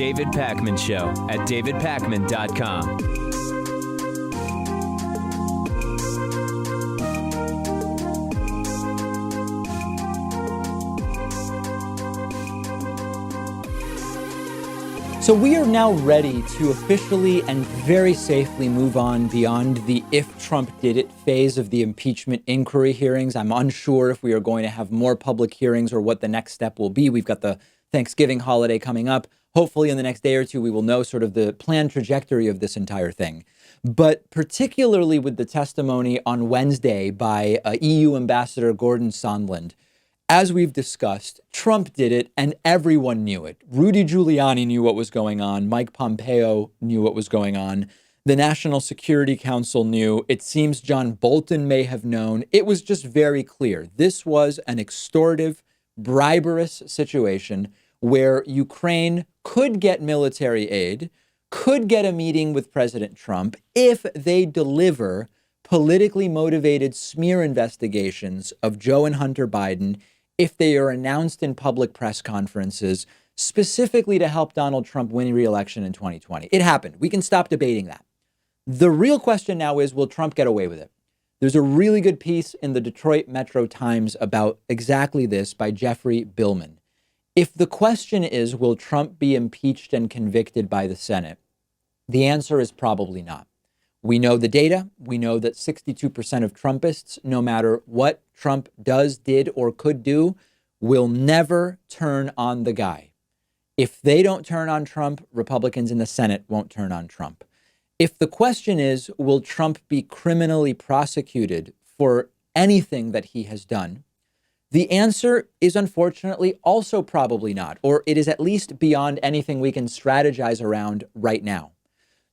David Pakman Show at davidpakman.com. So we are now ready to officially and very safely move on beyond the if Trump did it phase of the impeachment inquiry hearings. I'm unsure if we are going to have more public hearings or what the next step will be. We've got the Thanksgiving holiday coming up. Hopefully in the next day or two, we will know sort of the planned trajectory of this entire thing. But particularly with the testimony on Wednesday by EU Ambassador Gordon Sondland, as we've discussed, Trump did it and everyone knew it. Rudy Giuliani knew what was going on. Mike Pompeo knew what was going on. The National Security Council knew. It seems John Bolton may have known. It was just very clear. This was an extortive, briberous situation where Ukraine could get military aid, could get a meeting with President Trump if they deliver politically motivated smear investigations of Joe and Hunter Biden, if they are announced in public press conferences, specifically to help Donald Trump win re-election in 2020. It happened. We can stop debating that. The real question now is, will Trump get away with it? There's a really good piece in the Detroit Metro Times about exactly this by Jeffrey Billman. If the question is, will Trump be impeached and convicted by the Senate? The answer is probably not. We know the data. We know that 62% of Trumpists, no matter what Trump does, did, or could do, will never turn on the guy. If they don't turn on Trump, Republicans in the Senate won't turn on Trump. If the question is, will Trump be criminally prosecuted for anything that he has done? The answer is unfortunately also probably not, or it is at least beyond anything we can strategize around right now.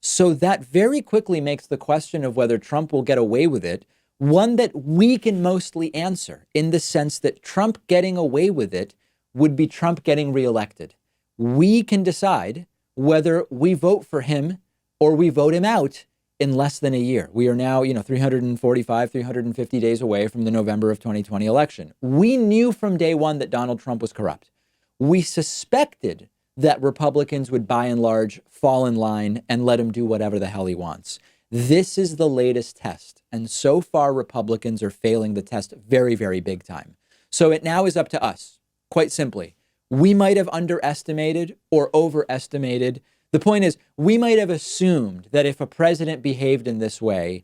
So that very quickly makes the question of whether Trump will get away with it one that we can mostly answer, in the sense that Trump getting away with it would be Trump getting reelected. We can decide whether we vote for him or we vote him out in less than a year. We are now, 345, 350 days away from the November of 2020 election. We knew from day one that Donald Trump was corrupt. We suspected that Republicans would by and large fall in line and let him do whatever the hell he wants. This is the latest test. And so far, Republicans are failing the test very, very big time. So it now is up to us, quite simply. We might have underestimated or overestimated. The point is, we might have assumed that if a president behaved in this way,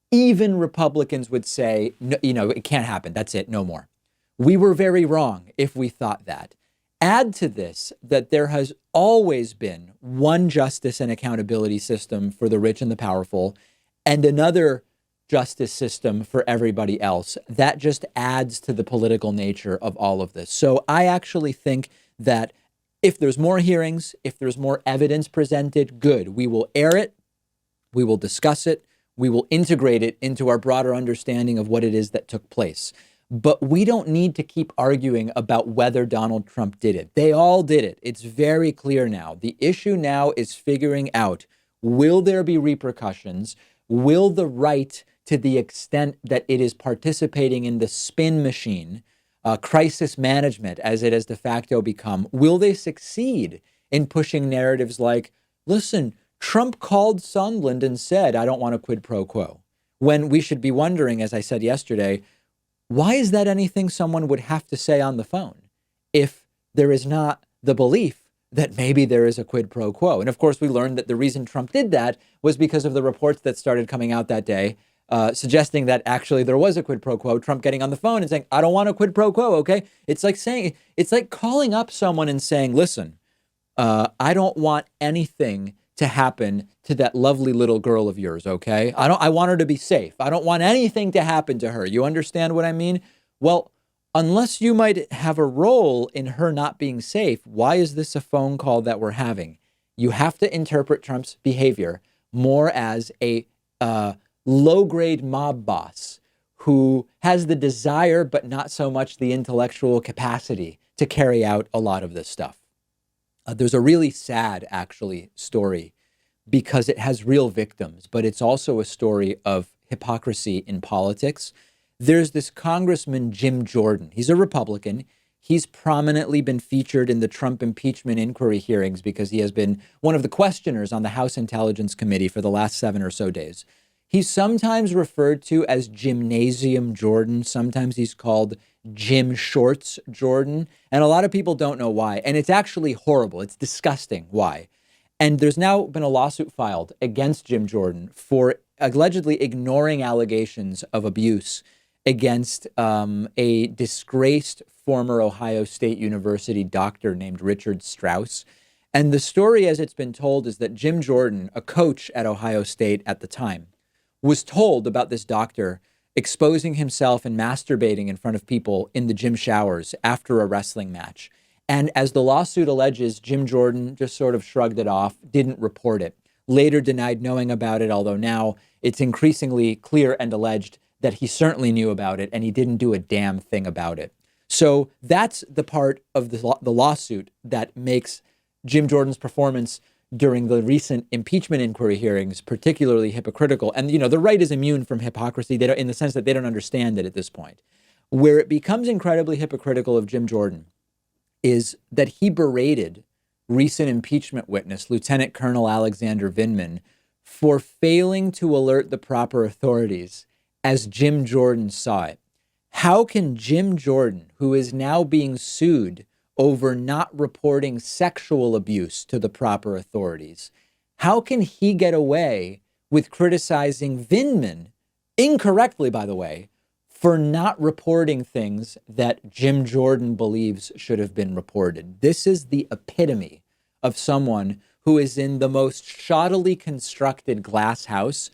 even Republicans would say, no, it can't happen. That's it. No more. We were very wrong if we thought that. Add to this that there has always been one justice and accountability system for the rich and the powerful and another justice system for everybody else. That just adds to the political nature of all of this. So I actually think that if there's more hearings, if there's more evidence presented, good. We will air it. We will discuss it. We will integrate it into our broader understanding of what it is that took place. But we don't need to keep arguing about whether Donald Trump did it. They all did it. It's very clear now. The issue now is figuring out, will there be repercussions? Will the right, to the extent that it is participating in the spin machine, crisis management, as it has de facto become, will they succeed in pushing narratives like, listen, Trump called Sondland and said, I don't want a quid pro quo, when we should be wondering, as I said yesterday, why is that anything someone would have to say on the phone if there is not the belief that maybe there is a quid pro quo? And of course, we learned that the reason Trump did that was because of the reports that started coming out that day, suggesting that actually there was a quid pro quo. Trump getting on the phone and saying, I don't want a quid pro quo. OK, it's like calling up someone and saying, listen, I don't want anything to happen to that lovely little girl of yours, okay? I want her to be safe. I don't want anything to happen to her. You understand what I mean? Well, unless you might have a role in her not being safe, why is this a phone call that we're having? You have to interpret Trump's behavior more as a low-grade mob boss who has the desire, but not so much the intellectual capacity to carry out a lot of this stuff. There's a really sad, actually, story because it has real victims, but it's also a story of hypocrisy in politics. There's this Congressman Jim Jordan. He's a Republican. He's prominently been featured in the Trump impeachment inquiry hearings because he has been one of the questioners on the House Intelligence Committee for the last 7 or so days. He's sometimes referred to as Gymnasium Jordan. Sometimes he's called Jim Shorts Jordan. And a lot of people don't know why. And it's actually horrible. It's disgusting why. And there's now been a lawsuit filed against Jim Jordan for allegedly ignoring allegations of abuse against a disgraced former Ohio State University doctor named Richard Strauss. And the story, as it's been told, is that Jim Jordan, a coach at Ohio State at the time, was told about this doctor exposing himself and masturbating in front of people in the gym showers after a wrestling match. And as the lawsuit alleges, Jim Jordan just sort of shrugged it off, didn't report it, later denied knowing about it, although now it's increasingly clear and alleged that he certainly knew about it and he didn't do a damn thing about it. So that's the part of the lawsuit that makes Jim Jordan's performance during the recent impeachment inquiry hearings particularly hypocritical. And, the right is immune from hypocrisy in the sense that they don't understand it at this point. Where it becomes incredibly hypocritical of Jim Jordan is that he berated recent impeachment witness, Lieutenant Colonel Alexander Vindman, for failing to alert the proper authorities as Jim Jordan saw it. How can Jim Jordan, who is now being sued over not reporting sexual abuse to the proper authorities, how can he get away with criticizing Vindman, incorrectly, by the way, for not reporting things that Jim Jordan believes should have been reported? This is the epitome of someone who is in the most shoddily constructed glass house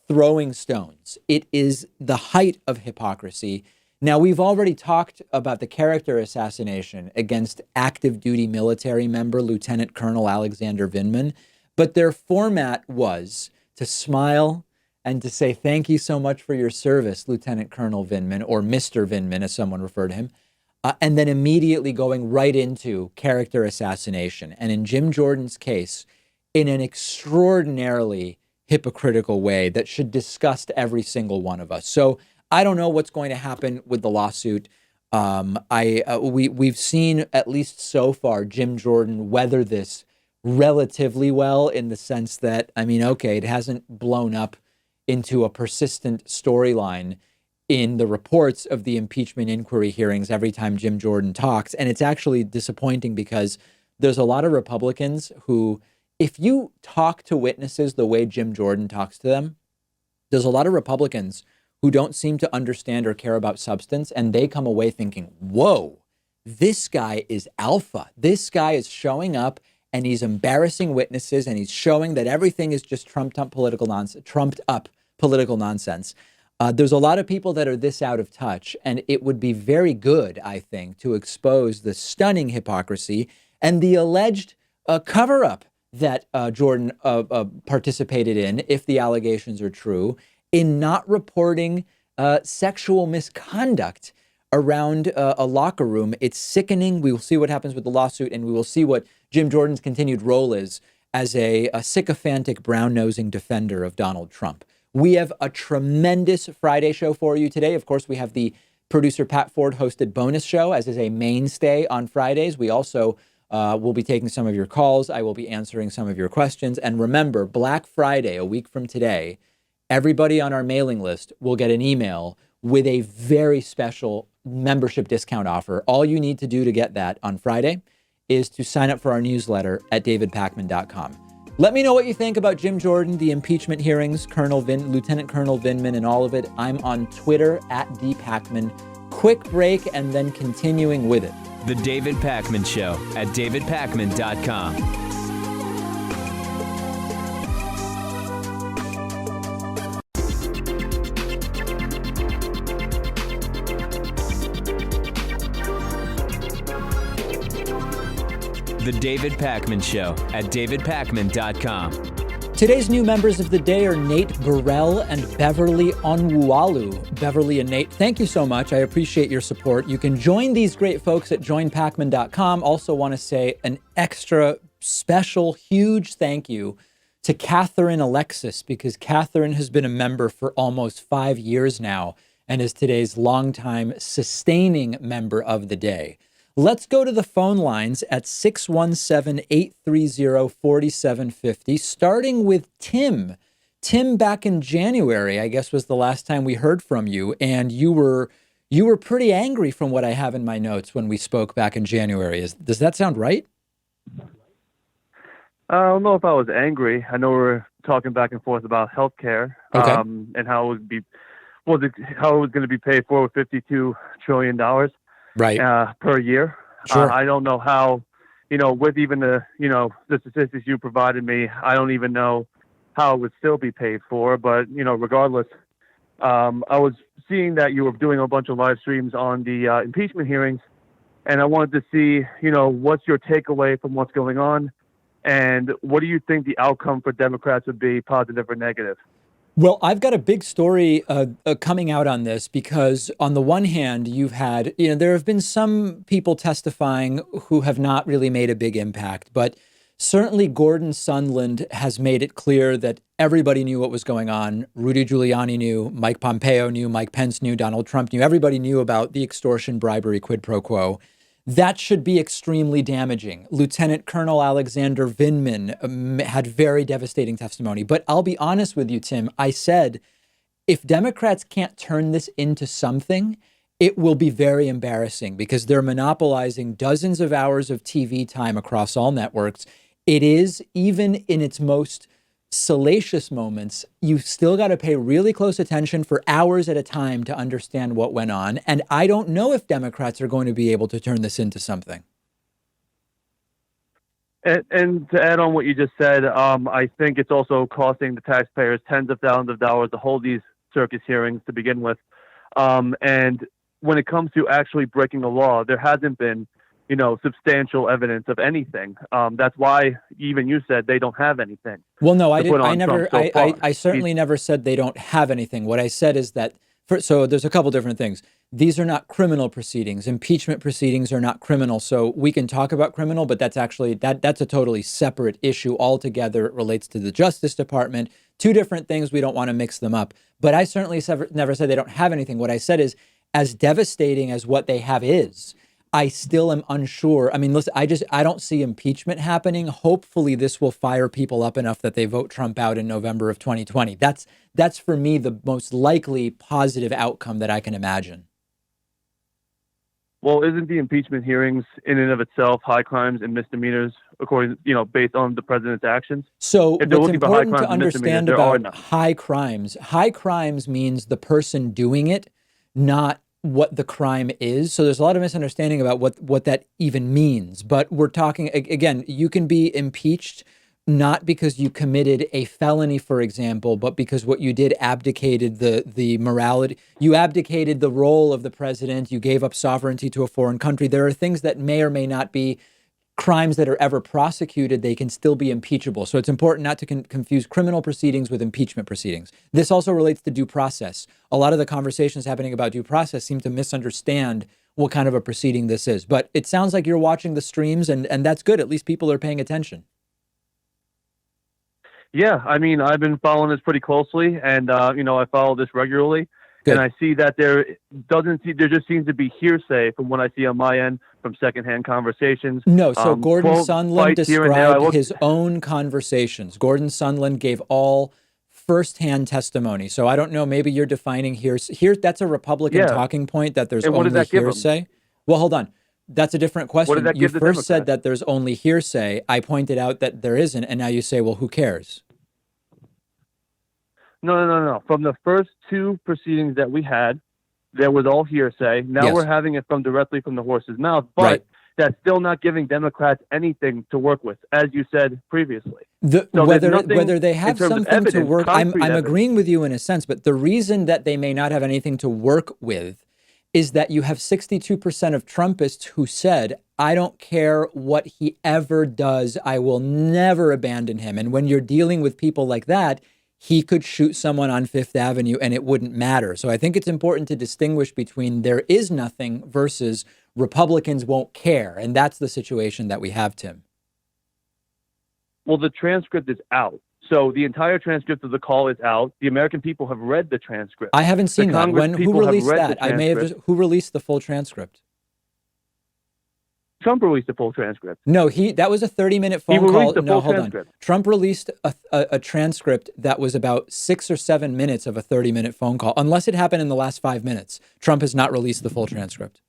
throwing stones. It is the height of hypocrisy. Now, we've already talked about the character assassination against active duty military member Lieutenant Colonel Alexander Vindman, but their format was to smile and to say, thank you so much for your service, Lieutenant Colonel Vindman, or Mr. Vindman, as someone referred to him, and then immediately going right into character assassination. And in Jim Jordan's case, in an extraordinarily hypocritical way that should disgust every single one of us. So I don't know what's going to happen with the lawsuit. We've seen, at least so far, Jim Jordan weather this relatively well in the sense that, it hasn't blown up into a persistent storyline in the reports of the impeachment inquiry hearings every time Jim Jordan talks. And it's actually disappointing because there's a lot of Republicans who, if you talk to witnesses the way Jim Jordan talks to them, there's a lot of Republicans who don't seem to understand or care about substance, and they come away thinking, whoa, this guy is alpha. This guy is showing up and he's embarrassing witnesses and he's showing that everything is just trumped up political nonsense. There's a lot of people that are this out of touch, and it would be very good, I think, to expose the stunning hypocrisy and the alleged cover-up that Jordan participated in, if the allegations are true, in not reporting sexual misconduct around a locker room. It's sickening. We will see what happens with the lawsuit, and we will see what Jim Jordan's continued role is as a sycophantic, brown-nosing defender of Donald Trump. We have a tremendous Friday show for you today. Of course, we have the producer Pat Ford hosted bonus show, as is a mainstay on Fridays. We also will be taking some of your calls. I will be answering some of your questions. And remember, Black Friday, a week from today, everybody on our mailing list will get an email with a very special membership discount offer. All you need to do to get that on Friday is to sign up for our newsletter at davidpakman.com. Let me know what you think about Jim Jordan, the impeachment hearings, Lieutenant Colonel Vindman, and all of it. I'm on Twitter at @dpakman. Quick break and then continuing with it. The David Pakman Show at davidpakman.com. The David Pakman Show at davidpakman.com. Today's new members of the day are Nate Burrell and Beverly Onwualu. Beverly and Nate, thank you so much. I appreciate your support. You can join these great folks at joinpakman.com. Also want to say an extra special, huge thank you to Catherine Alexis, because Catherine has been a member for almost 5 years now and is today's longtime sustaining member of the day. Let's go to the phone lines at 617-830-4750, starting with Tim. Tim, back in January, I guess was the last time we heard from you, and you were pretty angry from what I have in my notes when we spoke back in January. Does that sound right? I don't know if I was angry. I know we're talking back and forth about healthcare, Okay. And how it was going to be paid for with $52 trillion Right. per year. Sure. I don't know how, with even the statistics you provided me, I don't even know how it would still be paid for. But, regardless, I was seeing that you were doing a bunch of live streams on the impeachment hearings, and I wanted to see, what's your takeaway from what's going on, and what do you think the outcome for Democrats would be, positive or negative? Well, I've got a big story coming out on this because on the one hand, you've had, there have been some people testifying who have not really made a big impact, but certainly Gordon Sondland has made it clear that everybody knew what was going on. Rudy Giuliani knew, Mike Pompeo knew, Mike Pence knew, Donald Trump knew, everybody knew about the extortion, bribery, quid pro quo. That should be extremely damaging. Lieutenant Colonel Alexander Vindman had very devastating testimony. But I'll be honest with you, Tim. I said, if Democrats can't turn this into something, it will be very embarrassing because they're monopolizing dozens of hours of TV time across all networks. It is, even in its most salacious moments, you've still got to pay really close attention for hours at a time to understand what went on. And I don't know if Democrats are going to be able to turn this into something. And to add on what you just said, I think it's also costing the taxpayers tens of thousands of dollars to hold these circus hearings to begin with. And when it comes to actually breaking the law, there hasn't been substantial evidence of anything. That's why even you said they don't have anything. Well, no, I didn't. I certainly never said they don't have anything. What I said is that, so there's a couple different things. These are not criminal proceedings. Impeachment proceedings are not criminal. So we can talk about criminal, but that's actually, that's a totally separate issue altogether. It relates to the Justice Department. Two different things. We don't want to mix them up. But I certainly never said they don't have anything. What I said is, as devastating as what they have is, I still am unsure. I mean, listen, I don't see impeachment happening. Hopefully this will fire people up enough that they vote Trump out in November of 2020. That's for me the most likely positive outcome that I can imagine. Well, isn't the impeachment hearings in and of itself high crimes and misdemeanors, according, based on the president's actions? So what's important to understand about high crimes means the person doing it, not what the crime is. So there's a lot of misunderstanding about what that even means. But we're talking, again, you can be impeached not because you committed a felony, for example, but because what you did abdicated the morality. You abdicated the role of the president. You gave up sovereignty to a foreign country. There are things that may or may not be crimes that are ever prosecuted. They can still be impeachable. So it's important not to confuse criminal proceedings with impeachment proceedings. This also relates to due process. A lot of the conversations happening about due process seem to misunderstand what kind of a proceeding this is. But it sounds like you're watching the streams, and that's good. At least people are paying attention. Yeah, I mean, I've been following this pretty closely, and I follow this regularly. Good. And I see that there just seems to be hearsay from what I see on my end from secondhand conversations. No, so Gordon Sondland described his own conversations. Gordon Sondland gave all firsthand testimony. So I don't know, maybe you're defining hearsay. That's a Republican talking point that there's only hearsay. Well, hold on. That's a different question. You first said that there's only hearsay. I pointed out that there isn't, and now you say, well, who cares? No. From the first two proceedings that we had, there was all hearsay. Now we're having it directly from the horse's mouth, but that's still not giving Democrats anything to work with, as you said previously. Whether they have something to work, I'm agreeing with you in a sense, but the reason that they may not have anything to work with is that you have 62% of Trumpists who said, I don't care what he ever does, I will never abandon him. And when you're dealing with people like that, he could shoot someone on Fifth Avenue and it wouldn't matter. So I think it's important to distinguish between there is nothing versus Republicans won't care. And that's the situation that we have, Tim. Well, the transcript is out. So the entire transcript of the call is out. The American people have read the transcript. I haven't seen that. Who released that? Who released the full transcript? Trump released the full transcript. No, that was a 30-minute He phone released call. the No, full hold transcript. on. Trump released a transcript that was about 6 or 7 minutes of a 30-minute phone call. Unless it happened in the last 5 minutes, Trump has not released the full transcript.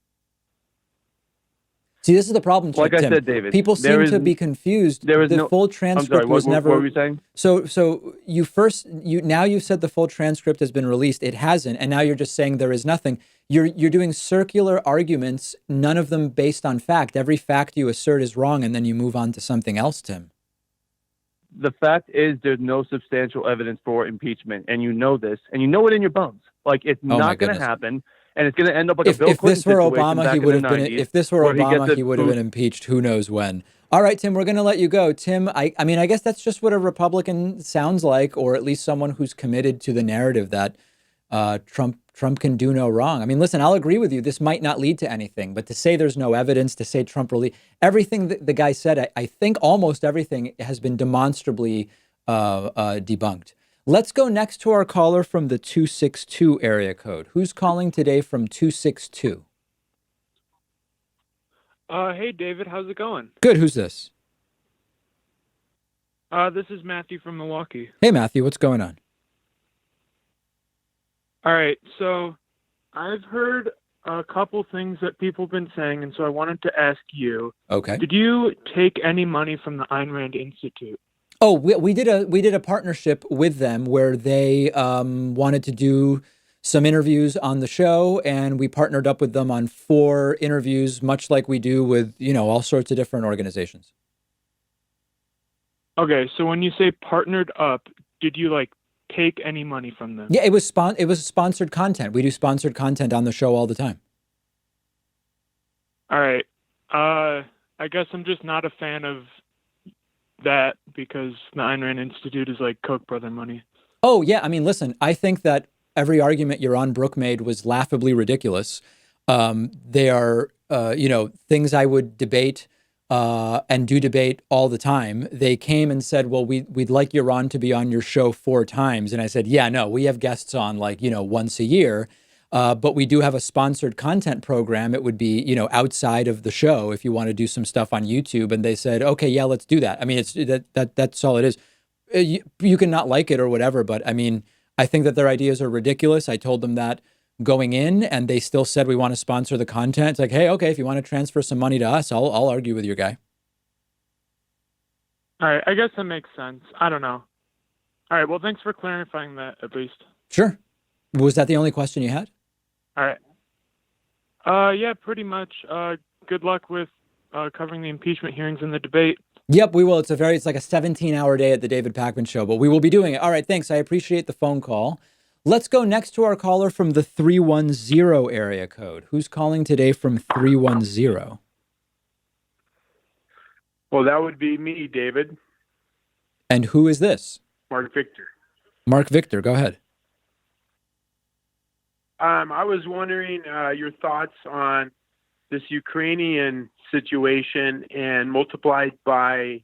See, this is the problem, Like Tim. I said, David, People seem to be confused. The full transcript I'm sorry, was never. What were you saying? So you said the full transcript has been released. It hasn't, and now you're just saying there is nothing. You're doing circular arguments, none of them based on fact. Every fact you assert is wrong, and then you move on to something else, Tim. The fact is there's no substantial evidence for impeachment, and you know this, and you know it in your bones. Like, it's not going to happen, and it's going to end up like a Bill Clinton situation back in the 90s. If this were Obama, he would have been impeached who knows when. All right, Tim, we're going to let you go. Tim, I mean, I guess that's just what a Republican sounds like, or at least someone who's committed to the narrative that Trump can do no wrong. I mean, listen, I'll agree with you. This might not lead to anything, but to say there's no evidence, to say Trump really, everything that the guy said, I think almost everything has been demonstrably debunked. Let's go next to our caller from the 262 area code. Who's calling today from 262? Hey, David, how's it going? Good. Who's this? This is Matthew from Milwaukee. Hey, Matthew, what's going on? All right, so I've heard a couple things that people have been saying, and so I wanted to ask you. Okay. Did you take any money from the Ayn Rand Institute? Oh, we did a partnership with them where they wanted to do some interviews on the show, and we partnered up with them on 4 interviews, much like we do with, all sorts of different organizations. Okay, so when you say partnered up, did you take any money from them? Yeah, it was sponsored content. We do sponsored content on the show all the time. All right. I guess I'm just not a fan of that because the Ayn Rand Institute is like Koch brother money. Oh, yeah. I mean, listen, I think that every argument Yaron Brook made was laughably ridiculous. They are, things I would debate and do debate all the time. They came and said, well, we'd like Yaron to be on your show 4 times. And I said, yeah, no, we have guests on once a year. But we do have a sponsored content program. It would be, outside of the show if you want to do some stuff on YouTube. And they said, okay, yeah, let's do that. I mean, it's that's all it is. You can not like it or whatever, but I mean, I think that their ideas are ridiculous. I told them that going in, and they still said we want to sponsor the content. It's like, hey, okay, if you want to transfer some money to us, I'll argue with your guy. All right, I guess that makes sense. I don't know. All right, well, thanks for clarifying that at least. Sure. Was that the only question you had? All right. Yeah, pretty much. Good luck with covering the impeachment hearings and the debate. Yep, we will. It's like a 17-hour day at the David Pakman Show, but we will be doing it. All right, thanks. I appreciate the phone call. Let's go next to our caller from the 310 area code. Who's calling today from 310? Well, that would be me, David. And who is this? Mark Victor. Mark Victor, go ahead. I was wondering your thoughts on this Ukrainian situation, and multiplied by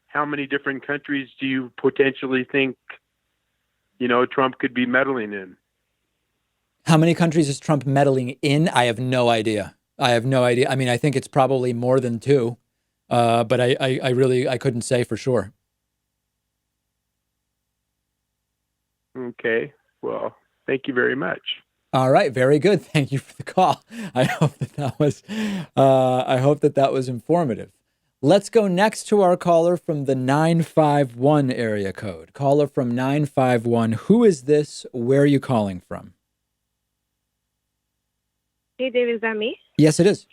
how many different countries do you potentially think, Trump could be meddling in? How many countries is Trump meddling in? I have no idea. I mean, I think it's probably more than 2, but I couldn't say for sure. Okay. Well, thank you very much. All right, very good. Thank you for the call. I hope that was informative. Let's go next to our caller from the 951 area code. Caller from 951. Who is this? Where are you calling from? Hey, David, is that me? Yes, it is.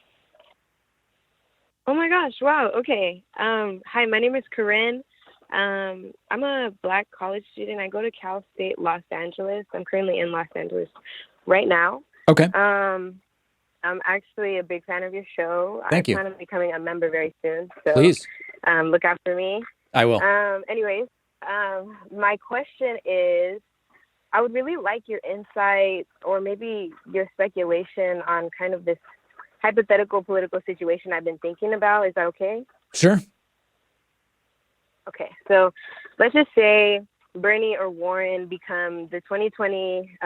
Oh my gosh! Wow. Okay. Hi, my name is Corinne. I'm a Black college student. I go to Cal State Los Angeles. I'm currently in Los Angeles right now. Okay. I'm actually a big fan of your show. Thank you. I plan on becoming a member very soon. So please look out for me. I will. Anyways, my question is, I would really like your insight or maybe your speculation on kind of this hypothetical political situation I've been thinking about. Is that okay? Sure. Okay, so let's just say Bernie or Warren become the 2020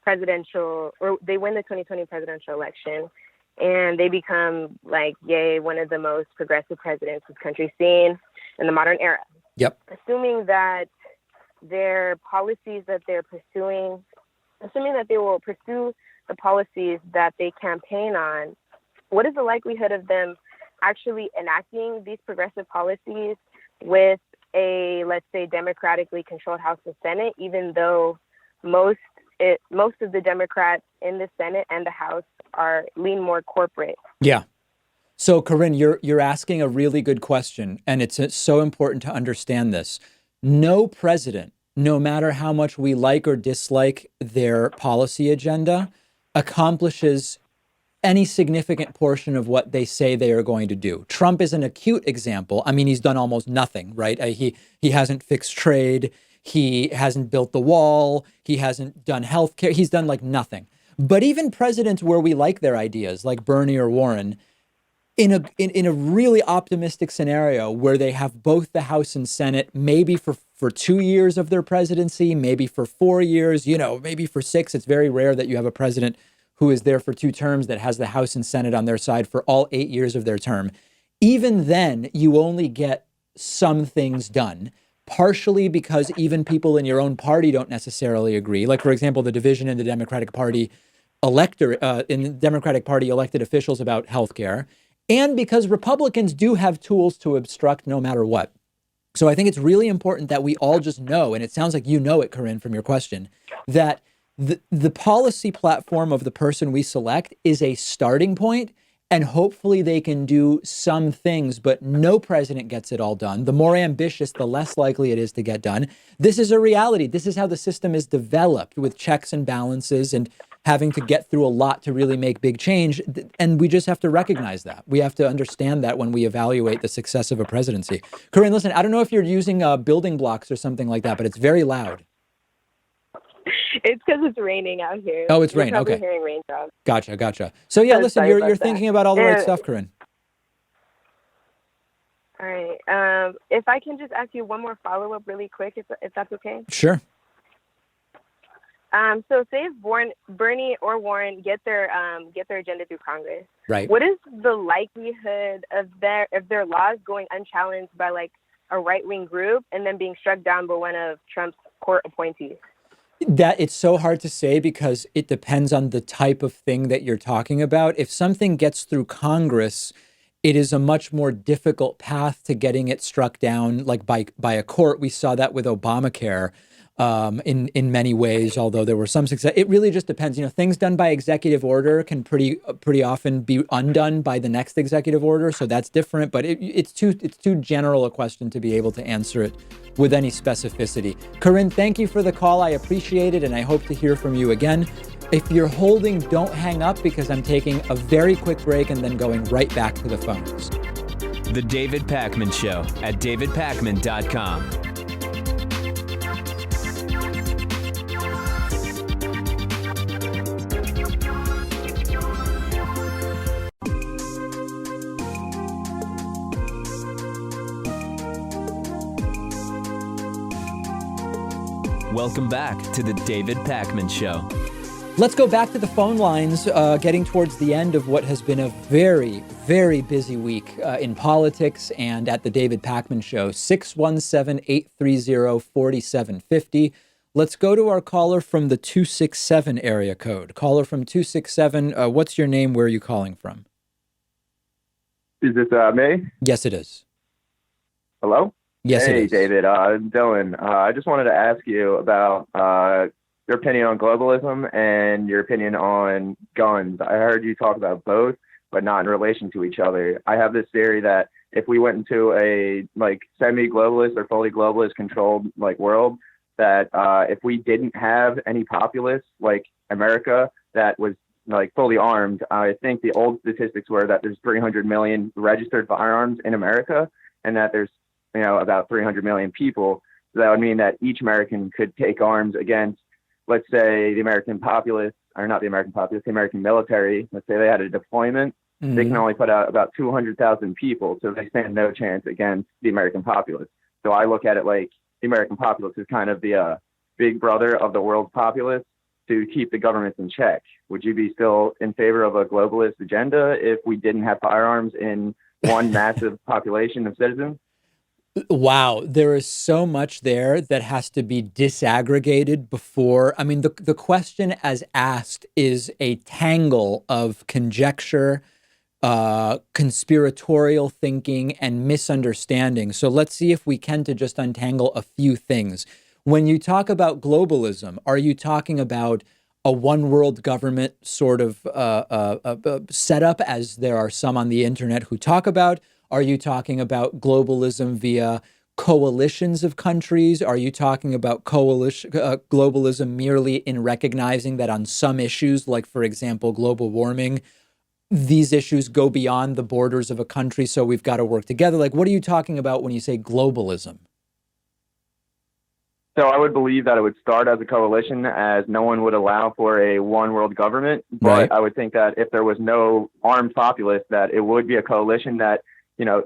presidential, or they win the 2020 presidential election, and they become like, yay, one of the most progressive presidents this country's seen in the modern era. Yep. Assuming that their policies that they're pursuing, assuming that they will pursue the policies that they campaign on, what is the likelihood of them actually enacting these progressive policies with a, let's say, democratically controlled House and Senate, even though most of the Democrats in the Senate and the House lean more corporate? Yeah. So, Corinne, you're asking a really good question, and it's so important to understand this. No president, no matter how much we like or dislike their policy agenda, accomplishes any significant portion of what they say they are going to do. Trump is an acute example. I mean, he's done almost nothing, right? He hasn't fixed trade. He hasn't built the wall. He hasn't done healthcare. He's done like nothing. But even presidents where we like their ideas, like Bernie or Warren, in a really optimistic scenario where they have both the House and Senate, maybe for 2 years of their presidency, maybe for 4 years, maybe for 6. It's very rare that you have a president who is there for 2 terms that has the House and Senate on their side for all 8 years of their term. Even then, you only get some things done, partially because even people in your own party don't necessarily agree. Like, for example, the division in the Democratic Party elected officials about healthcare, and because Republicans do have tools to obstruct no matter what. So I think it's really important that we all just know, and it sounds like you know it, Corinne, from your question, that the policy platform of the person we select is a starting point, and hopefully they can do some things, but no president gets it all done. The more ambitious, the less likely it is to get done. This is a reality. This is how the system is developed, with checks and balances and having to get through a lot to really make big change. And we just have to recognize that. We have to understand that when we evaluate the success of a presidency. Corinne, listen, I don't know if you're using building blocks or something like that, but it's very loud. It's because it's raining out here. Oh, it's rain. Okay. Hearing raindrops. Gotcha. So yeah, listen, you're thinking about all the right stuff, Corinne. All right. If I can just ask you one more follow-up really quick, if that's okay. Sure. So say if Bernie or Warren get their agenda through Congress, right? What is the likelihood of their laws going unchallenged by like a right-wing group and then being struck down by one of Trump's court appointees? That it's so hard to say because it depends on the type of thing that you're talking about. If something gets through Congress, it is a much more difficult path to getting it struck down, like by a court. We saw that with Obamacare in many ways, although there were some success. It really just depends. Things done by executive order can pretty often be undone by the next executive order. So that's different, but it's too general a question to be able to answer it with any specificity. Corinne, thank you for the call. I appreciate it, and I hope to hear from you again. If you're holding, don't hang up, because I'm taking a very quick break and then going right back to the phones. The David Pakman Show at davidpakman.com. Welcome back to the David Pakman Show. Let's go back to the phone lines, getting towards the end of what has been a very, very busy week in politics and at the David Pakman Show. 617-830-4750. Let's go to our caller from the 267 area code. Caller from 267, what's your name? Where are you calling from? Is this me? Yes, it is. Hello? Yes, hey, it is. David. Dylan, I just wanted to ask you about your opinion on globalism and your opinion on guns. I heard you talk about both, but not in relation to each other. I have this theory that if we went into a semi-globalist or fully globalist controlled world, that if we didn't have any populace like America that was fully armed, I think the old statistics were that there's 300 million registered firearms in America, and that there's about 300 million people. So that would mean that each American could take arms against, let's say, the American populace, or not the American populace, the American military. Let's say they had a deployment. Mm-hmm. They can only put out about 200,000 people, so they stand no chance against the American populace. So I look at it like the American populace is kind of the big brother of the world's populace. to keep the governments in check. Would you be still in favor of a globalist agenda if we didn't have firearms in one massive population of citizens? Wow, there is so much there that has to be disaggregated before. I mean, the question as asked is a tangle of conjecture, conspiratorial thinking, and misunderstanding. So let's see if we can to just untangle a few things. When you talk about globalism, are you talking about a one world government sort of setup, as there are some on the internet who talk about? Are you talking about globalism via coalitions of countries? Are you talking about globalism merely in recognizing that on some issues, like, for example, global warming, these issues go beyond the borders of a country, so we've got to work together? Like, what are you talking about when you say globalism? So I would believe that it would start as a coalition, as no one would allow for a one world government. But Right. I would think that if there was no armed populace, that it would be a coalition that,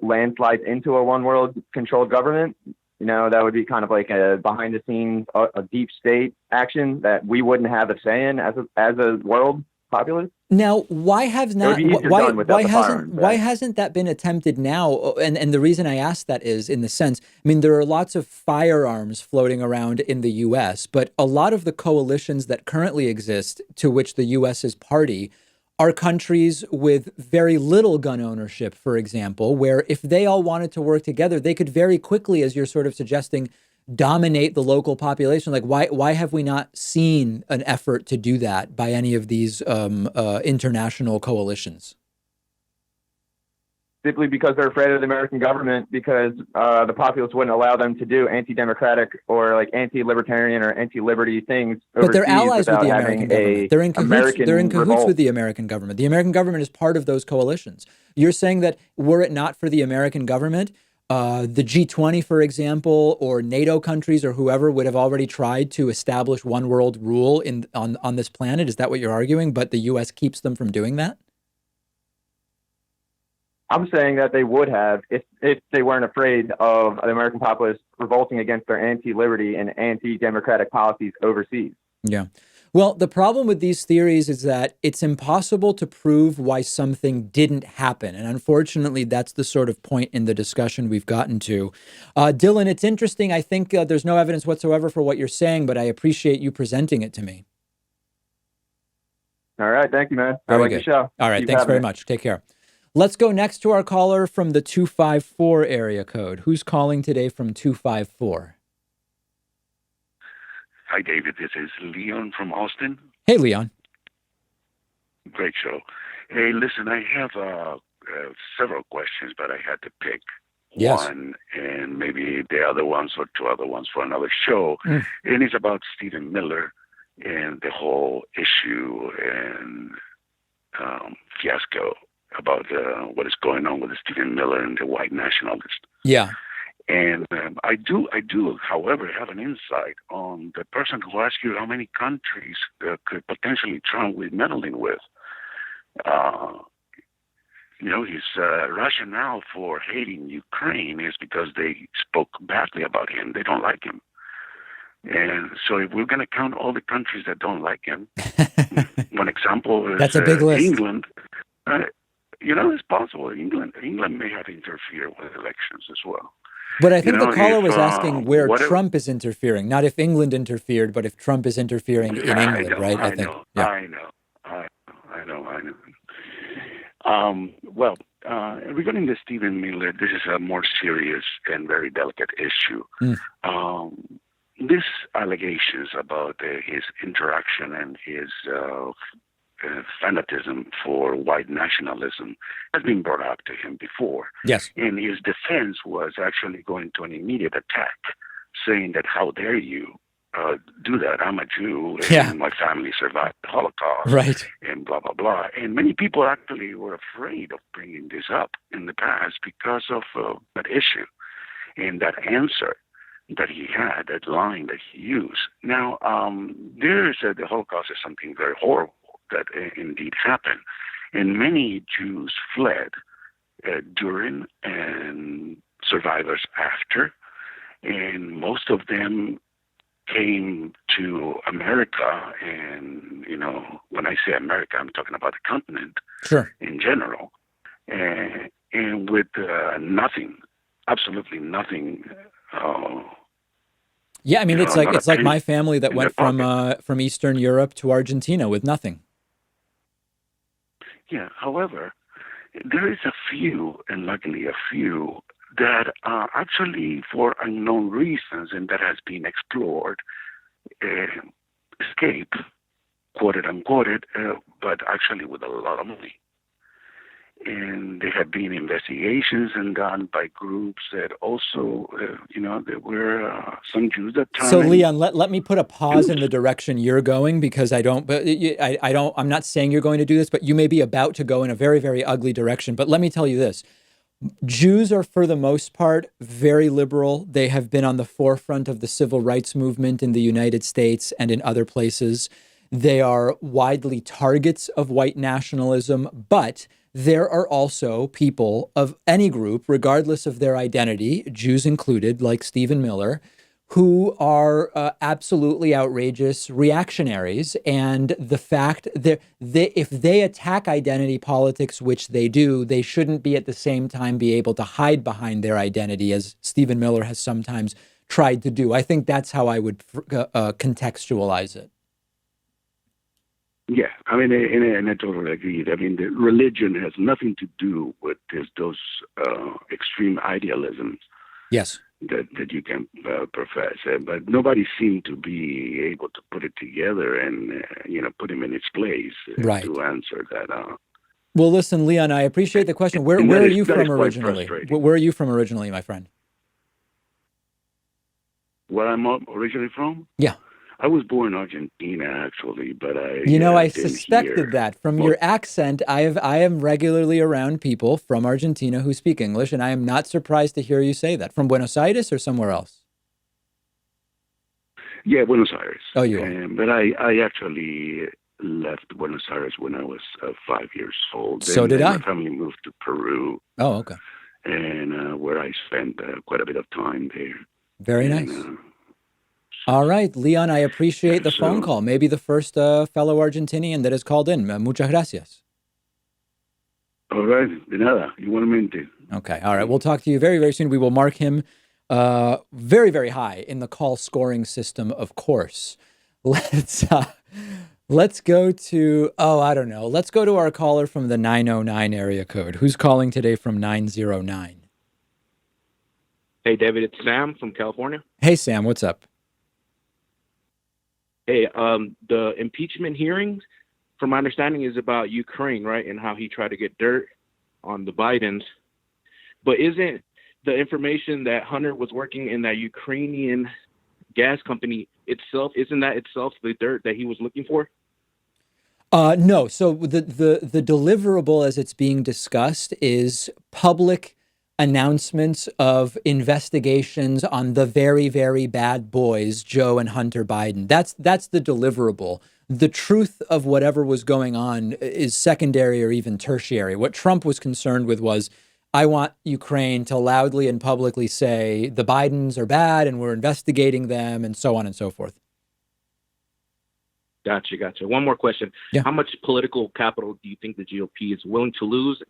landslides into a one world controlled government. That would be kind of like a behind the scenes, a deep state action that we wouldn't have a say in as a world populace. Now, why have not? It would be easier done without the firearms, Why right? hasn't that been attempted now? And the reason I ask that is, in the sense, I mean, there are lots of firearms floating around in the U.S., but a lot of the coalitions that currently exist, to which the U.S. is party, are countries with very little gun ownership, for example, where if they all wanted to work together, they could very quickly, as you're sort of suggesting, dominate the local population. Like, why have we not seen an effort to do that by any of these international coalitions? Simply because they're afraid of the American government, because the populace wouldn't allow them to do anti-democratic or like anti-libertarian or anti-liberty things. But they're overseas allies with without the American having government. a They're in cahoots. American They're in cahoots revolt. with the American government. The American government is part of those coalitions. You're saying that were it not for the American government, the G20, for example, or NATO countries or whoever would have already tried to establish one world rule on this planet. Is that what you're arguing? But the U.S. keeps them from doing that? I'm saying that they would have if they weren't afraid of the American populace revolting against their anti-liberty and anti-democratic policies overseas. Yeah. Well, the problem with these theories is that it's impossible to prove why something didn't happen. And unfortunately, that's the sort of point in the discussion we've gotten to. Dylan, it's interesting. I think there's no evidence whatsoever for what you're saying, but I appreciate you presenting it to me. All right. Thank you, man. I Very like good. the show. All right. Keep Thanks having very it. much. Take care. Let's go next to our caller from the 254 area code. Who's calling today from 254? Hi, David. This is Leon from Austin. Hey, Leon. Great show. Hey, listen, I have several questions, but I had to pick Yes. one and maybe the other ones or two other ones for another show. Mm. And it's about Stephen Miller and the whole issue and fiasco about what is going on with Stephen Miller and the white nationalist. Yeah. And I do, however, have an insight on the person who asked you how many countries could potentially Trump be meddling with. His rationale for hating Ukraine is because they spoke badly about him. They don't like him. And so if we're going to count all the countries that don't like him, one example is That's a big list. England. It's possible. England may have interfered with elections as well. But I think the caller if, was asking where whatever- Trump is interfering, not if England interfered, but if Trump is interfering in England, right? I know. Regarding the Stephen Miller, this is a more serious and very delicate issue. These allegations about his interaction and his fanatism for white nationalism has been brought up to him before. Yes. And his defense was actually going to an immediate attack, saying that how dare you do that? I'm a Jew and my family survived the Holocaust. Right. And blah, blah, blah. And many people actually were afraid of bringing this up in the past because of that issue and that answer that he had, that line that he used. Now, the Holocaust is something very horrible that indeed happened. And many Jews fled during and survivors after. And most of them came to America, and when I say America, I'm talking about the continent Sure. in general, and with nothing, absolutely nothing. Yeah, I mean, it's like my family that went from Eastern Europe to Argentina with nothing. Yeah. However, there is a few, and luckily a few, that actually, for unknown reasons, and that has been explored, escape, quoted unquoted, but actually with a lot of money. And there have been investigations and done by groups that also, there were some Jews that turned. So, Leon, let me put a pause in the direction you're going, because I'm not saying you're going to do this, but you may be about to go in a very, very ugly direction. But let me tell you this. Jews are, for the most part, very liberal. They have been on the forefront of the civil rights movement in the United States and in other places. They are widely targets of white nationalism, but there are also people of any group, regardless of their identity, Jews included, like Stephen Miller, who are absolutely outrageous reactionaries. And the fact that if they attack identity politics, which they do, they shouldn't be at the same time be able to hide behind their identity, as Stephen Miller has sometimes tried to do. I think that's how I would contextualize it. Yeah, I mean, and I totally agree. I mean, the religion has nothing to do with those extreme idealisms. Yes. That you can profess, but nobody seemed to be able to put it together and put him in its place to answer that. Well, listen, Leon, I appreciate the question. Where are you from originally? Where are you from originally, my friend? Where I'm originally from? Yeah. I was born in Argentina, actually, but I suspected that from your accent. I am regularly around people from Argentina who speak English, and I am not surprised to hear you say that. From Buenos Aires or somewhere else? Yeah, Buenos Aires. Oh, you are. But I actually left Buenos Aires when I was 5 years old. So did I. My family moved to Peru. Oh, okay. And where I spent quite a bit of time there. Very nice. All right, Leon, I appreciate the phone call. Maybe the first fellow Argentinian that has called in. Muchas gracias. All right. De nada. Igualmente. Okay. All right. We'll talk to you very, very soon. We will mark him very, very high in the call scoring system, of course. Let's go to, I don't know. Let's go to our caller from the 909 area code. Who's calling today from 909? Hey, David, it's Sam from California. Hey, Sam, what's up? Hey, the impeachment hearings, from my understanding, is about Ukraine, right? And how he tried to get dirt on the Bidens. But isn't the information that Hunter was working in that Ukrainian gas company itself, isn't that itself the dirt that he was looking for? No. So the deliverable as it's being discussed is public announcements of investigations on the very, very bad boys, Joe and Hunter Biden. That's the deliverable. The truth of whatever was going on is secondary or even tertiary. What Trump was concerned with was, I want Ukraine to loudly and publicly say the Bidens are bad and we're investigating them and so on and so forth. Gotcha. One more question. Yeah. How much political capital do you think the GOP is willing to lose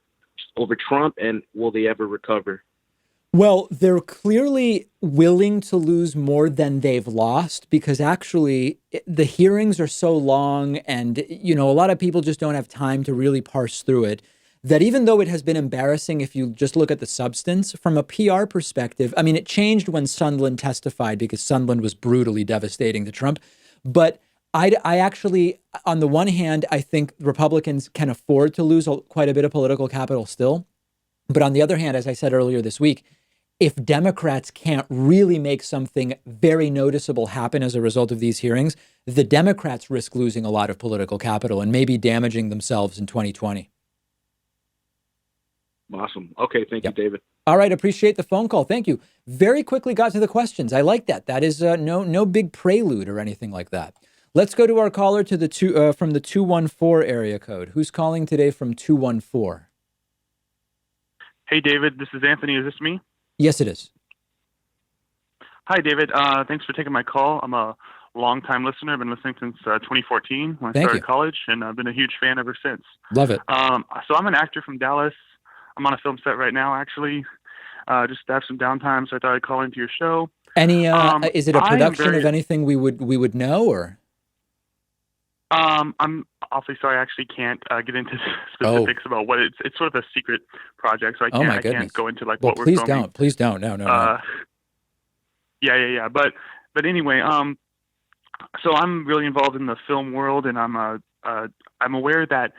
over Trump, and will they ever recover? Well, they're clearly willing to lose more than they've lost, because actually the hearings are so long and, a lot of people just don't have time to really parse through it, that even though it has been embarrassing, if you just look at the substance from a PR perspective, I mean, it changed when Sondland testified because Sondland was brutally devastating to Trump. But I actually, on the one hand, I think Republicans can afford to lose quite a bit of political capital still. But on the other hand, as I said earlier this week, if Democrats can't really make something very noticeable happen as a result of these hearings, the Democrats risk losing a lot of political capital and maybe damaging themselves in 2020. Awesome. Okay. Thank you, David. All right. Appreciate the phone call. Thank you. Very quickly got to the questions. I like that. That is no big prelude or anything like that. Let's go to our caller to the from the 214 area code. Who's calling today from 214? Hey, David, this is Anthony. Is this me? Yes, it is. Hi, David. Thanks for taking my call. I'm a long-time listener. I've been listening since 2014 when I Thank started you. college, and I've been a huge fan ever since. Love it. So I'm an actor from Dallas. I'm on a film set right now, actually. Just to have some downtime, so I thought I'd call into your show. Any? Is it a production of very- anything we would know, or? I'm awfully sorry. I actually can't get into specifics about what it's sort of a secret project, so I Oh, my can't goodness. go into like Well, what we're please filming. don't. Please don't. No. Yeah. But anyway, so I'm really involved in the film world, and I'm aware that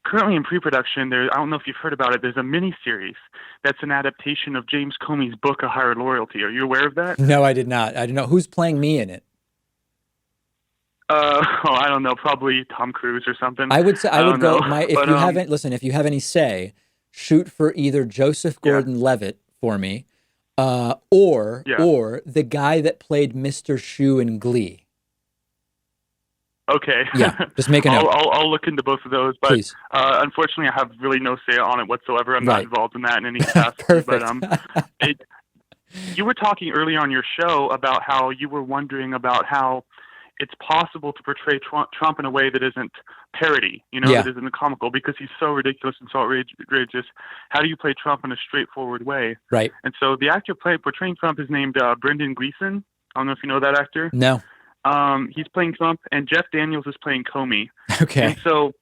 currently in pre-production, I don't know if you've heard about it, there's a mini-series that's an adaptation of James Comey's book, A Higher Loyalty. Are you aware of that? No, I did not. I didn't know. Who's playing me in it? I don't know, probably Tom Cruise or something. I would say I would go. But, If you have any say, shoot for either Joseph Gordon-Levitt for me, or the guy that played Mr. Shu in Glee. Okay. Yeah, just make a note. I'll look into both of those, but Please. Unfortunately, I have really no say on it whatsoever. I'm Right. not involved in that in any capacity. Perfect. But you were talking earlier on your show about how you were wondering about how it's possible to portray Trump in a way that isn't parody, that isn't comical, because he's so ridiculous and so outrageous. How do you play Trump in a straightforward way? Right. And so the actor portraying Trump is named Brendan Gleeson. I don't know if you know that actor. No. He's playing Trump, and Jeff Daniels is playing Comey. Okay. And so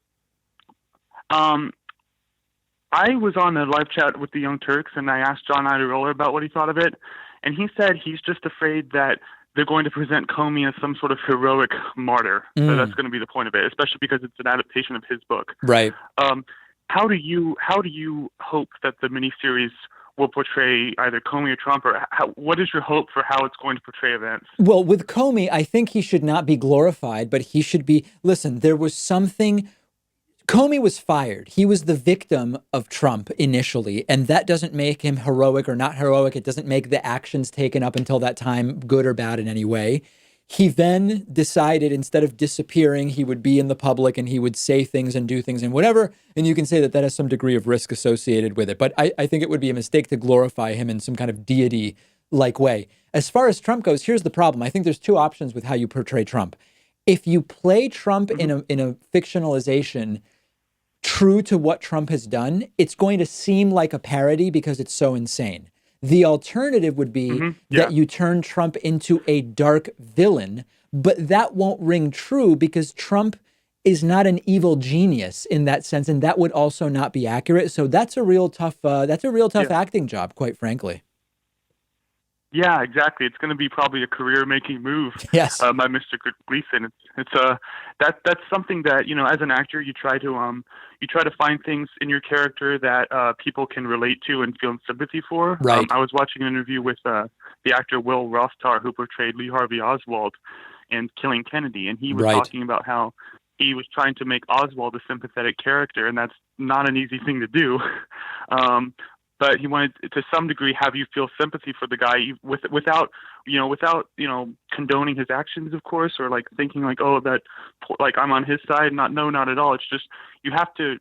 I was on a live chat with the Young Turks, and I asked John Iadarola about what he thought of it, and he said he's just afraid that they're going to present Comey as some sort of heroic martyr. So that's going to be the point of it, especially because it's an adaptation of his book. Right. How do you hope that the miniseries will portray either Comey or Trump, or what is your hope for how it's going to portray events? Well, with Comey, I think he should not be glorified, but he should be. Listen, there was something. Comey was fired. He was the victim of Trump initially, and that doesn't make him heroic or not heroic. It doesn't make the actions taken up until that time good or bad in any way. He then decided instead of disappearing, he would be in the public and he would say things and do things and whatever. And you can say that that has some degree of risk associated with it. But I think it would be a mistake to glorify him in some kind of deity-like way. As far as Trump goes, here's the problem. I think there's two options with how you portray Trump. If you play Trump in a fictionalization true to what Trump has done, it's going to seem like a parody because it's so insane. The alternative would be that you turn Trump into a dark villain, but that won't ring true because Trump is not an evil genius in that sense, and that would also not be accurate. So that's a real tough acting job, quite frankly. Yeah, exactly. It's going to be probably a career-making move. Yes. By Mr. Gleason. That's something that, as an actor, you try to find things in your character that people can relate to and feel sympathy for. Right. I was watching an interview with the actor Will Rothstar, who portrayed Lee Harvey Oswald in Killing Kennedy, and he was talking about how he was trying to make Oswald a sympathetic character, and that's not an easy thing to do. But he wanted to some degree have you feel sympathy for the guy without condoning his actions, of course, or like thinking like, oh, that like I'm on his side. Not at all. It's just you have to,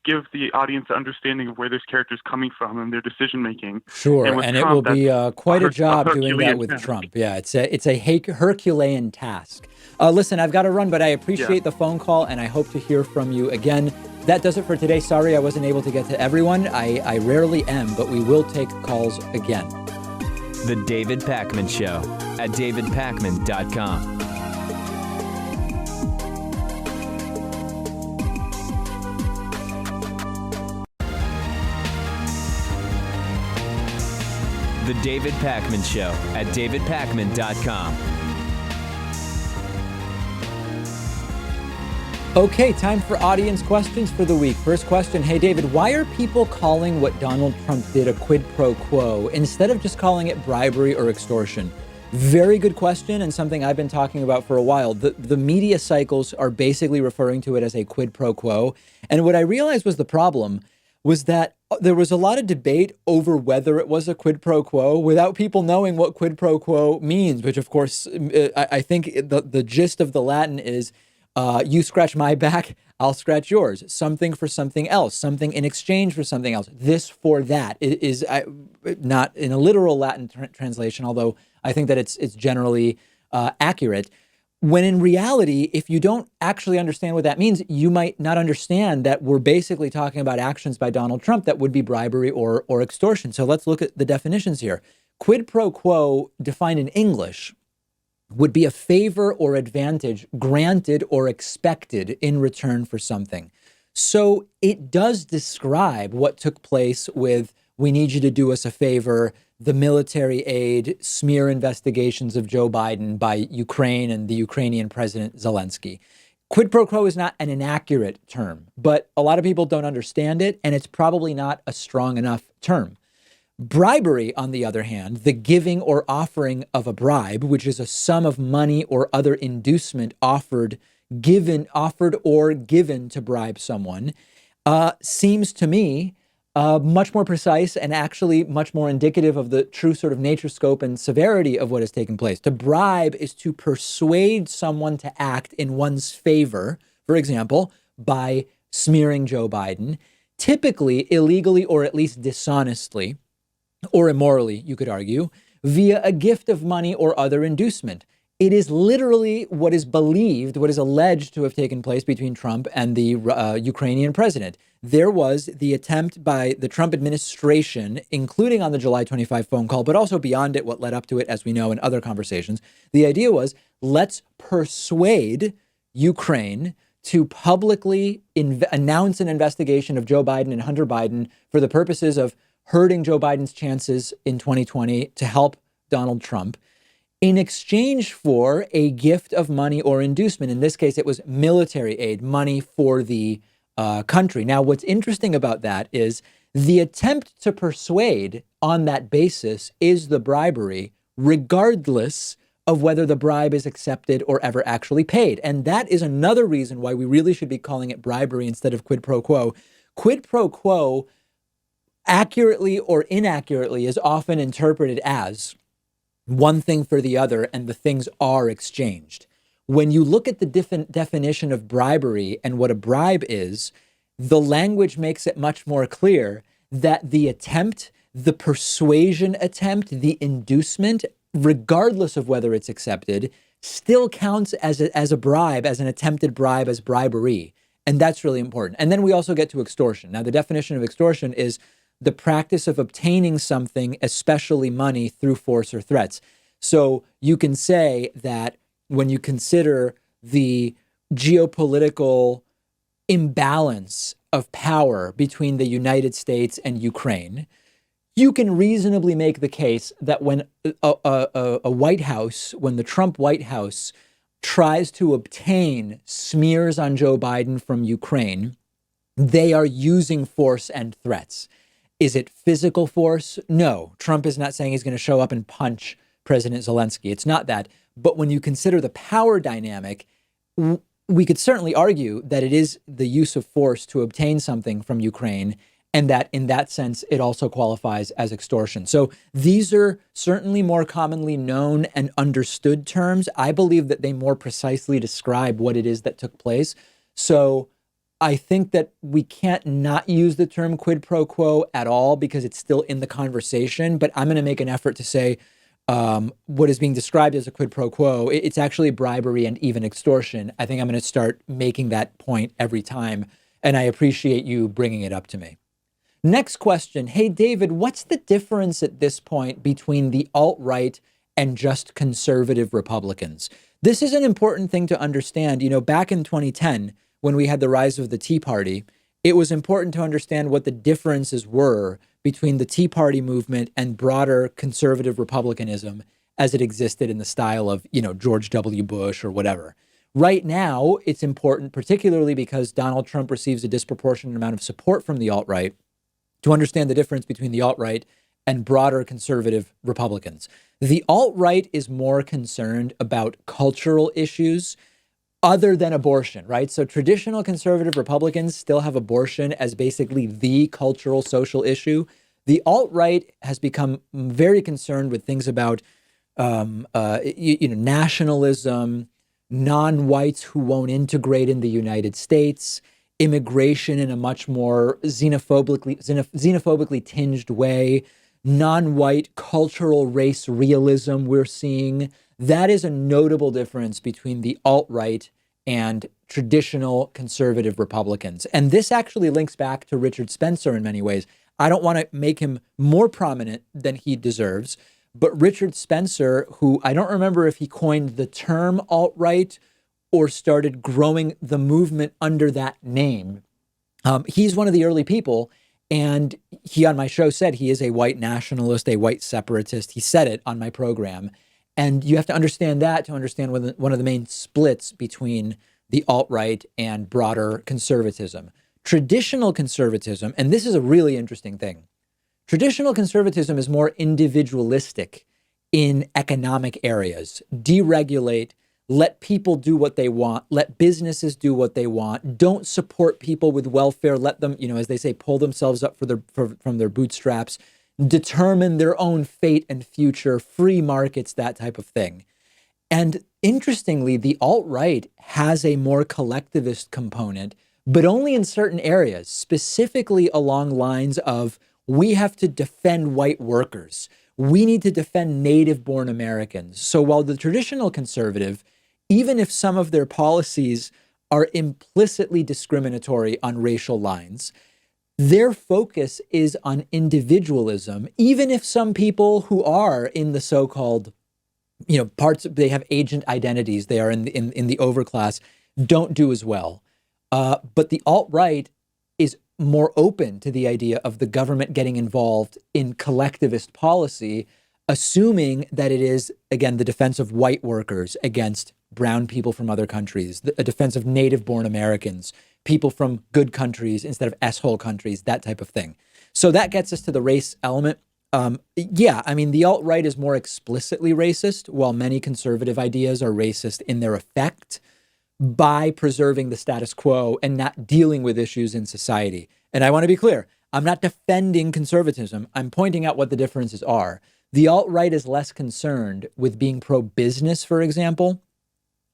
give the audience an understanding of where this character is coming from and their decision making. Sure, and it will be quite a job doing that with task. Trump. Yeah, it's a Herculean task. Listen, I've got to run, but I appreciate the phone call, and I hope to hear from you again. That does it for today. Sorry I wasn't able to get to everyone. I rarely am, but we will take calls again. The David Pakman Show at davidpakman.com. The David Pakman Show at davidpakman.com. Okay, time for audience questions for the week. First question. Hey, David, why are people calling what Donald Trump did a quid pro quo instead of just calling it bribery or extortion? Very good question, and something I've been talking about for a while. The media cycles are basically referring to it as a quid pro quo. And what I realized was the problem was that there was a lot of debate over whether it was a quid pro quo without people knowing what quid pro quo means, which, of course, I think the gist of the Latin is you scratch my back, I'll scratch yours. Something for something else, something in exchange for something else. This for that. It is not in a literal Latin translation, although I think that it's generally accurate. When in reality, if you don't actually understand what that means, you might not understand that we're basically talking about actions by Donald Trump that would be bribery or extortion. So let's look at the definitions here. Quid pro quo, defined in English, would be a favor or advantage granted or expected in return for something. So it does describe what took place with "we need you to do us a favor," the military aid, smear investigations of Joe Biden by Ukraine and the Ukrainian President Zelensky. Quid pro quo is not an inaccurate term, but a lot of people don't understand it, and it's probably not a strong enough term. Bribery, on the other hand, the giving or offering of a bribe, which is a sum of money or other inducement offered or given to bribe someone, seems to me much more precise and actually much more indicative of the true sort of nature, scope, and severity of what has taken place. To bribe is to persuade someone to act in one's favor, for example, by smearing Joe Biden, typically illegally or at least dishonestly, or immorally, you could argue, via a gift of money or other inducement. It is literally what is believed, what is alleged to have taken place between Trump and the Ukrainian president. There was the attempt by the Trump administration, including on the July 25 phone call, but also beyond it, what led up to it, as we know in other conversations. The idea was, let's persuade Ukraine to publicly announce an investigation of Joe Biden and Hunter Biden for the purposes of hurting Joe Biden's chances in 2020 to help Donald Trump, in exchange for a gift of money or inducement. In this case, it was military aid, money for the country. Now, what's interesting about that is the attempt to persuade on that basis is the bribery, regardless of whether the bribe is accepted or ever actually paid. And that is another reason why we really should be calling it bribery instead of quid pro quo. Quid pro quo, accurately or inaccurately, is often interpreted as one thing for the other, and the things are exchanged. When you look at the definition of bribery and what a bribe is, the language makes it much more clear that the attempt, the persuasion attempt, the inducement, regardless of whether it's accepted, still counts as a bribe, as an attempted bribe, as bribery. And that's really important. And then we also get to extortion. Now, the definition of extortion is the practice of obtaining something, especially money, through force or threats. So you can say that when you consider the geopolitical imbalance of power between the United States and Ukraine, you can reasonably make the case that when a White House, when the Trump White House tries to obtain smears on Joe Biden from Ukraine, they are using force and threats. Is it physical force? No. Trump is not saying he's going to show up and punch President Zelensky. It's not that. But when you consider the power dynamic, we could certainly argue that it is the use of force to obtain something from Ukraine, and that in that sense, it also qualifies as extortion. So these are certainly more commonly known and understood terms. I believe that they more precisely describe what it is that took place. So I think that we can't not use the term quid pro quo at all because it's still in the conversation. But I'm going to make an effort to say what is being described as a quid pro quo, it's actually bribery and even extortion. I think I'm going to start making that point every time. And I appreciate you bringing it up to me. Next question. Hey, David, what's the difference at this point between the alt-right and just conservative Republicans? This is an important thing to understand. You know, back in 2010, when we had the rise of the Tea Party, it was important to understand what the differences were between the Tea Party movement and broader conservative Republicanism as it existed in the style of, you know, George W. Bush or whatever. Right now, it's important, particularly because Donald Trump receives a disproportionate amount of support from the alt-right, to understand the difference between the alt-right and broader conservative Republicans. The alt-right is more concerned about cultural issues other than abortion, right? So traditional conservative Republicans still have abortion as basically the cultural social issue. The alt-right has become very concerned with things about nationalism, non-whites who won't integrate in the United States, immigration in a much more xenophobically tinged way, non-white cultural race realism we're seeing. That is a notable difference between the alt-right and traditional conservative Republicans. And this actually links back to Richard Spencer in many ways. I don't want to make him more prominent than he deserves, but Richard Spencer, who I don't remember if he coined the term alt-right or started growing the movement under that name, he's one of the early people. And he on my show said he is a white nationalist, a white separatist. He said it on my program. And you have to understand that to understand one of the main splits between the alt-right and broader conservatism. Traditional conservatism, and this is a really interesting thing, traditional conservatism is more individualistic in economic areas. Deregulate, let people do what they want, let businesses do what they want, don't support people with welfare, let them, as they say, pull themselves up from their bootstraps, determine their own fate and future, free markets, that type of thing. And interestingly, the alt-right has a more collectivist component, but only in certain areas, specifically along lines of, we have to defend white workers. We need to defend native-born Americans. So while the traditional conservative, even if some of their policies are implicitly discriminatory on racial lines, their focus is on individualism, even if some people who are in the so-called, they have agent identities, they are in the overclass, don't do as well. But the alt-right is more open to the idea of the government getting involved in collectivist policy, assuming that it is, again, the defense of white workers against brown people from other countries, a defense of native-born Americans, people from good countries instead of S-hole countries, that type of thing. So that gets us to the race element. The alt-right is more explicitly racist, while many conservative ideas are racist in their effect by preserving the status quo and not dealing with issues in society. And I want to be clear, I'm not defending conservatism. I'm pointing out what the differences are. The alt-right is less concerned with being pro-business, for example,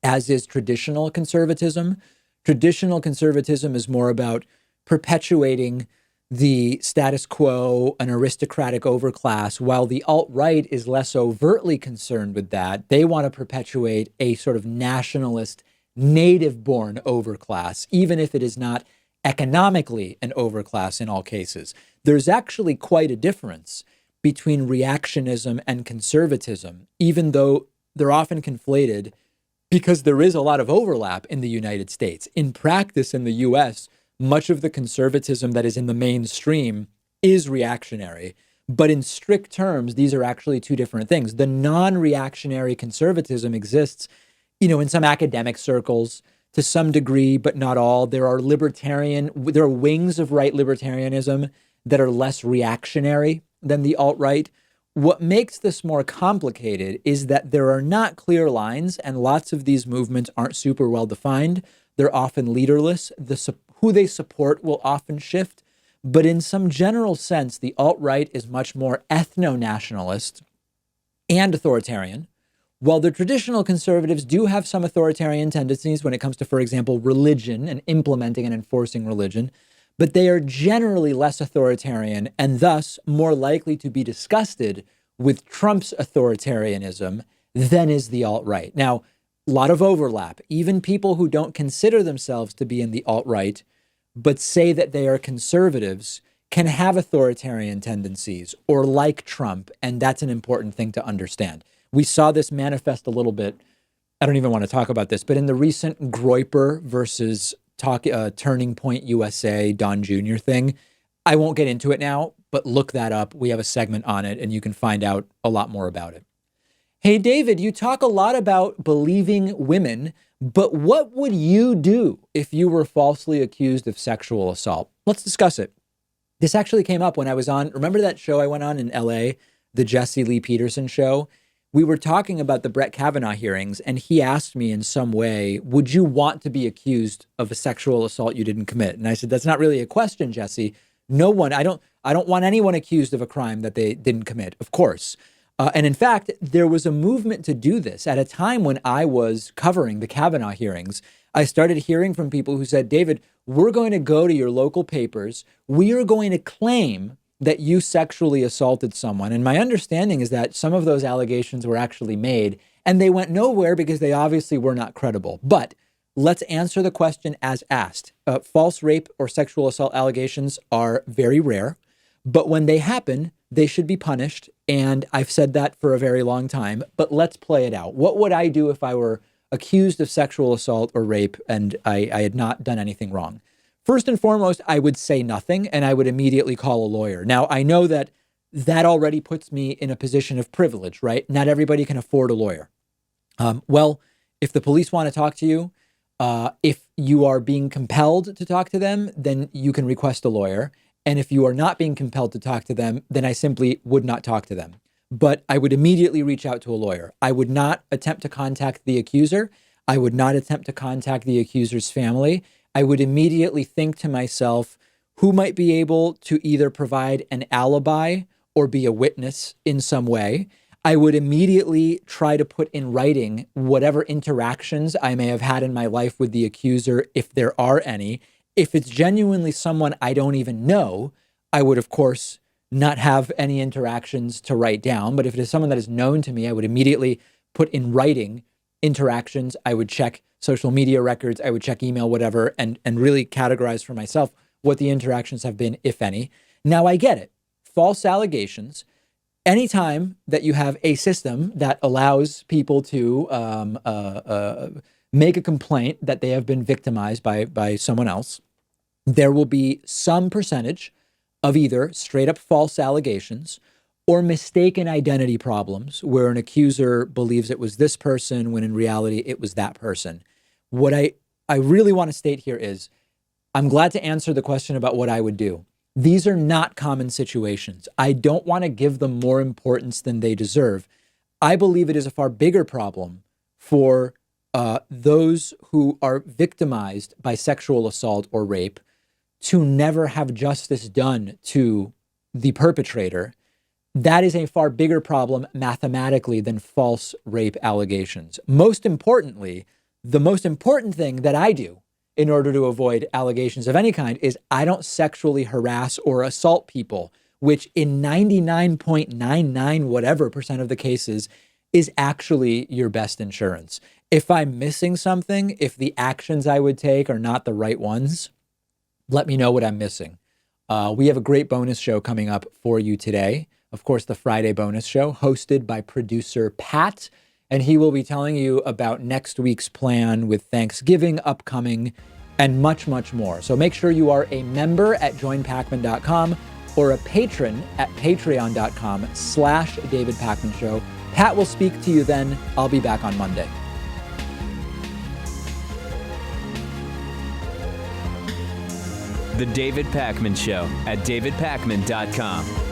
as is traditional conservatism. Traditional conservatism is more about perpetuating the status quo, an aristocratic overclass, while the alt-right is less overtly concerned with that. They want to perpetuate a sort of nationalist, native-born overclass, even if it is not economically an overclass in all cases. There's actually quite a difference between reactionism and conservatism, even though they're often conflated, because there is a lot of overlap in the United States. In practice in the US, much of the conservatism that is in the mainstream is reactionary. But in strict terms, these are actually two different things. The non-reactionary conservatism exists, in some academic circles to some degree, but not all. There are wings of right libertarianism that are less reactionary than the alt-right. What makes this more complicated is that there are not clear lines, and lots of these movements aren't super well defined. They're often leaderless. Who they support will often shift. But in some general sense, the alt-right is much more ethno-nationalist and authoritarian, while the traditional conservatives do have some authoritarian tendencies when it comes to, for example, religion and implementing and enforcing religion. But they are generally less authoritarian and thus more likely to be disgusted with Trump's authoritarianism than is the alt-right. Now, a lot of overlap. Even people who don't consider themselves to be in the alt-right, but say that they are conservatives, can have authoritarian tendencies or like Trump, and that's an important thing to understand. We saw this manifest a little bit. I don't even want to talk about this, but in the recent Groyper versus Turning Point USA, Don Jr. thing. I won't get into it now, but look that up. We have a segment on it and you can find out a lot more about it. Hey, David, you talk a lot about believing women, but what would you do if you were falsely accused of sexual assault? Let's discuss it. This actually came up when I was on, remember that show I went on in LA, the Jesse Lee Peterson show? We were talking about the Brett Kavanaugh hearings, and he asked me in some way, would you want to be accused of a sexual assault you didn't commit? And I said, that's not really a question, Jesse. No one, I don't want anyone accused of a crime that they didn't commit, of course. And in fact, there was a movement to do this at a time when I was covering the Kavanaugh hearings. I started hearing from people who said, David, we're going to go to your local papers. We are going to claim that you sexually assaulted someone. And my understanding is that some of those allegations were actually made and they went nowhere because they obviously were not credible. But let's answer the question as asked. False rape or sexual assault allegations are very rare, but when they happen, they should be punished. And I've said that for a very long time, but let's play it out. What would I do if I were accused of sexual assault or rape and I had not done anything wrong? First and foremost, I would say nothing and I would immediately call a lawyer. Now, I know that that already puts me in a position of privilege, right? Not everybody can afford a lawyer. Well, if the police want to talk to you, if you are being compelled to talk to them, then you can request a lawyer. And if you are not being compelled to talk to them, then I simply would not talk to them. But I would immediately reach out to a lawyer. I would not attempt to contact the accuser. I would not attempt to contact the accuser's family. I would immediately think to myself, who might be able to either provide an alibi or be a witness in some way. I would immediately try to put in writing whatever interactions I may have had in my life with the accuser, if there are any. If it's genuinely someone I don't even know, I would, of course, not have any interactions to write down. But if it is someone that is known to me, I would immediately put in writing interactions. I would check social media records. I would check email, whatever, and really categorize for myself what the interactions have been, if any. Now, I get it. False allegations. Anytime that you have a system that allows people to make a complaint that they have been victimized by someone else, there will be some percentage of either straight up false allegations or mistaken identity problems where an accuser believes it was this person when in reality it was that person. What I really want to state here is I'm glad to answer the question about what I would do. These are not common situations. I don't want to give them more importance than they deserve. I believe it is a far bigger problem for those who are victimized by sexual assault or rape to never have justice done to the perpetrator. That is a far bigger problem mathematically than false rape allegations. Most importantly, the most important thing that I do in order to avoid allegations of any kind is I don't sexually harass or assault people, which in 99.99 whatever percent of the cases is actually your best insurance. If I'm missing something, if the actions I would take are not the right ones, let me know what I'm missing. We have a great bonus show coming up for you today. Of course, the Friday bonus show hosted by producer Pat, and he will be telling you about next week's plan with Thanksgiving upcoming and much, much more. So make sure you are a member at joinpacman.com or a patron at patreon.com/David Pakman Show. Pat will speak to you then. I'll be back on Monday. The David Pakman Show at davidpakman.com.